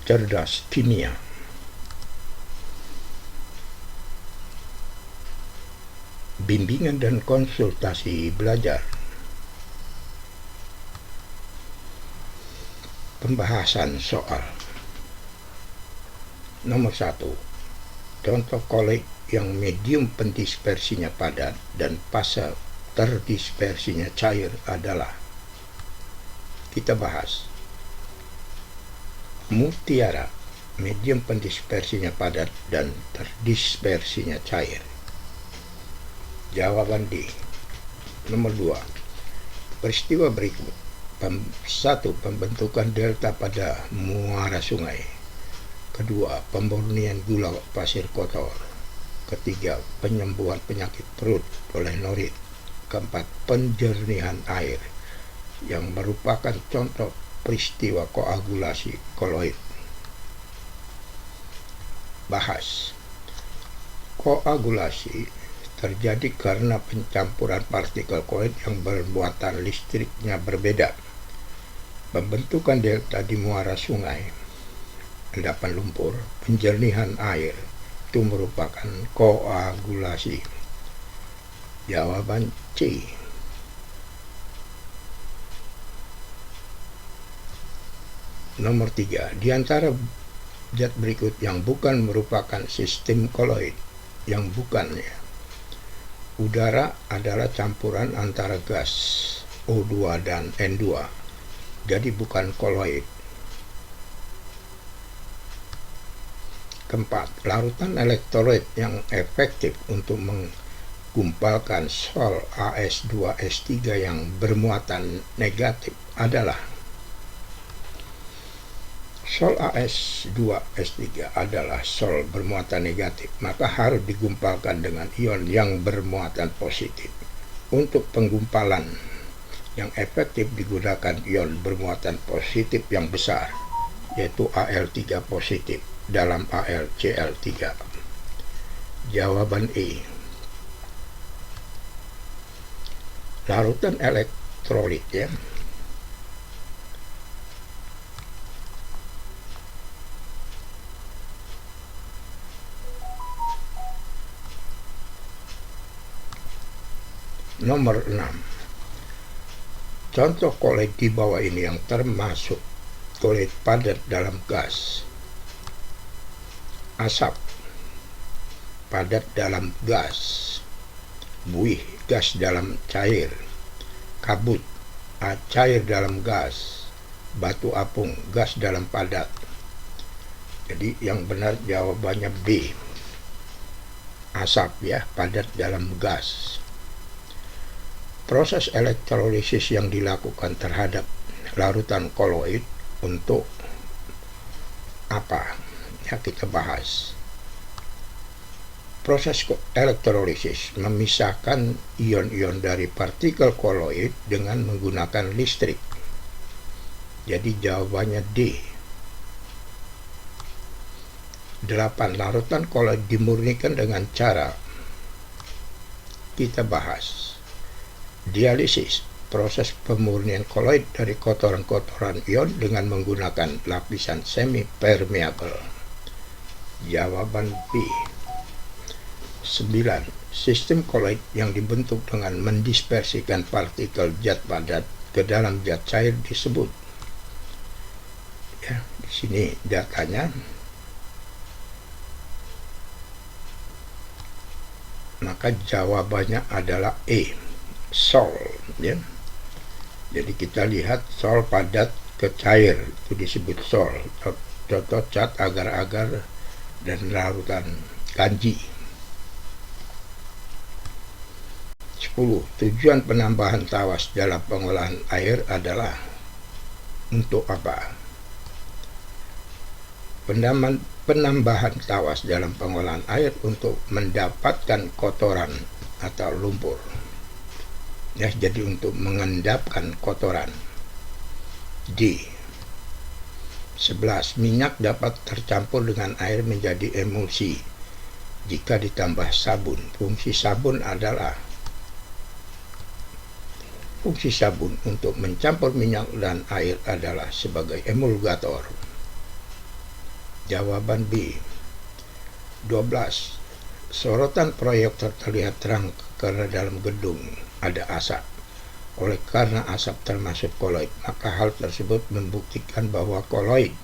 cerdas kimia. Bimbingan dan konsultasi belajar. Pembahasan soal. Nomor 1. Contoh kolloid yang medium pendispersinya padat dan fase terdispersinya cair adalah. Kita bahas. Mutiara, medium pendispersinya padat dan terdispersinya cair. Jawaban D. Nomor 2. Peristiwa berikut. 1. Pembentukan delta pada muara sungai. 2. Pemurnian gula pasir kotor. 3. Penyembuhan penyakit perut oleh norit. 4. Penjernihan air, yang merupakan contoh peristiwa koagulasi kolloid. Bahas. Koagulasi terjadi karena pencampuran partikel kolloid yang bermuatan listriknya berbeda. Pembentukan delta di muara sungai, endapan lumpur, penjernihan air, itu merupakan koagulasi. Jawaban C. Nomor 3. Di antara zat berikut yang bukan merupakan sistem kolloid, yang bukannya. Udara adalah campuran antara gas O2 dan N2, jadi bukan kolloid. 4. Larutan elektrolit yang efektif untuk menggumpalkan sol As2S3 yang bermuatan negatif adalah. Sol As2S3 adalah sol bermuatan negatif, maka harus digumpalkan dengan ion yang bermuatan positif. Untuk penggumpalan yang efektif digunakan ion bermuatan positif yang besar, yaitu Al3 positif dalam AlCl3. Jawaban E. Larutan elektrolit, ya. Nomor 6. Contoh kolloid di bawah ini yang termasuk kolloid padat dalam gas. Asap, padat dalam gas. Buih, gas dalam cair. Kabut, cair dalam gas. Batu apung, gas dalam padat. Jadi yang benar jawabannya B. Asap, ya, padat dalam gas. Proses elektrolisis yang dilakukan terhadap larutan kolloid untuk apa? Ya, kita bahas. Proses elektrolisis memisahkan ion-ion dari partikel kolloid dengan menggunakan listrik. Jadi jawabannya D. 8. Larutan kolloid dimurnikan dengan cara. Kita bahas. Dialisis, proses pemurnian kolloid dari kotoran-kotoran ion dengan menggunakan lapisan semi-permeable. Jawaban B. 9. Sistem kolloid yang dibentuk dengan mendispersikan partikel zat padat ke dalam zat cair disebut. Ya, di sini datanya. Maka jawabannya adalah E. Sol, ya. Jadi kita lihat sol padat ke cair, itu disebut sol. Contoh cat agar-agar dan larutan kanji. 10. Tujuan penambahan tawas dalam pengolahan air adalah untuk apa? Penambahan tawas dalam pengolahan air untuk mendapatkan kotoran atau lumpur. Ya, jadi untuk mengendapkan kotoran. D. 11. Minyak dapat tercampur dengan air menjadi emulsi jika ditambah sabun. Fungsi sabun untuk mencampur minyak dan air adalah sebagai emulgator. Jawaban B. 12. Sorotan proyektor terlihat terang karena dalam gedung ada asap. Oleh karena asap termasuk koloid, maka hal tersebut membuktikan bahwa koloid.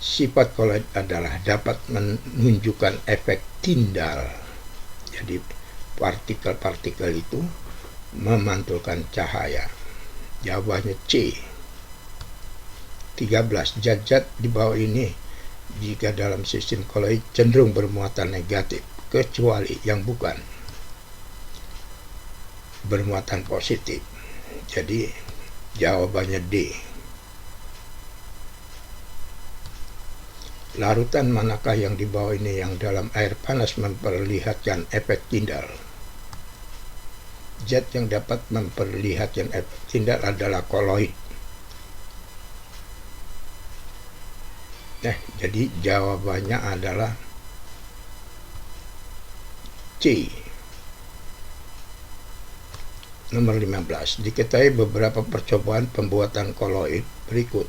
Sifat koloid adalah dapat menunjukkan efek tindal. Jadi partikel-partikel itu memantulkan cahaya. Jawabannya C. 13. Zat-zat di bawah ini jika dalam sistem koloid cenderung bermuatan negatif, kecuali yang bukan bermuatan positif. Jadi jawabannya D. Larutan manakah yang di bawah ini yang dalam air panas memperlihatkan efek tindal? Zat yang dapat memperlihatkan efek tindal adalah koloid. Jadi jawabannya adalah C. Nomor 15. Diketahui beberapa percobaan pembuatan koloid berikut: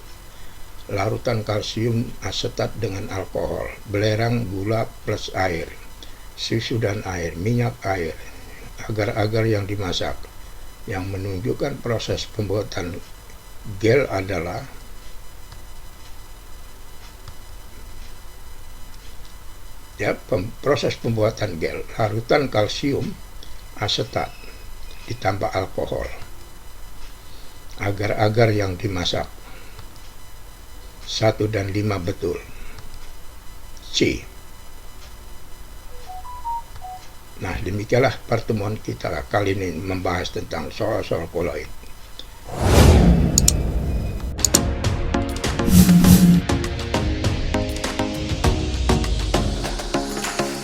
larutan kalsium asetat dengan alkohol, belerang gula plus air, susu dan air, minyak air, agar-agar yang dimasak. Yang menunjukkan proses pembuatan gel adalah proses pembuatan gel, larutan kalsium asetat ditambah alkohol, agar-agar yang dimasak. 1 dan 5 betul. C. Nah, demikianlah pertemuan kita kali ini membahas tentang soal-soal koloid.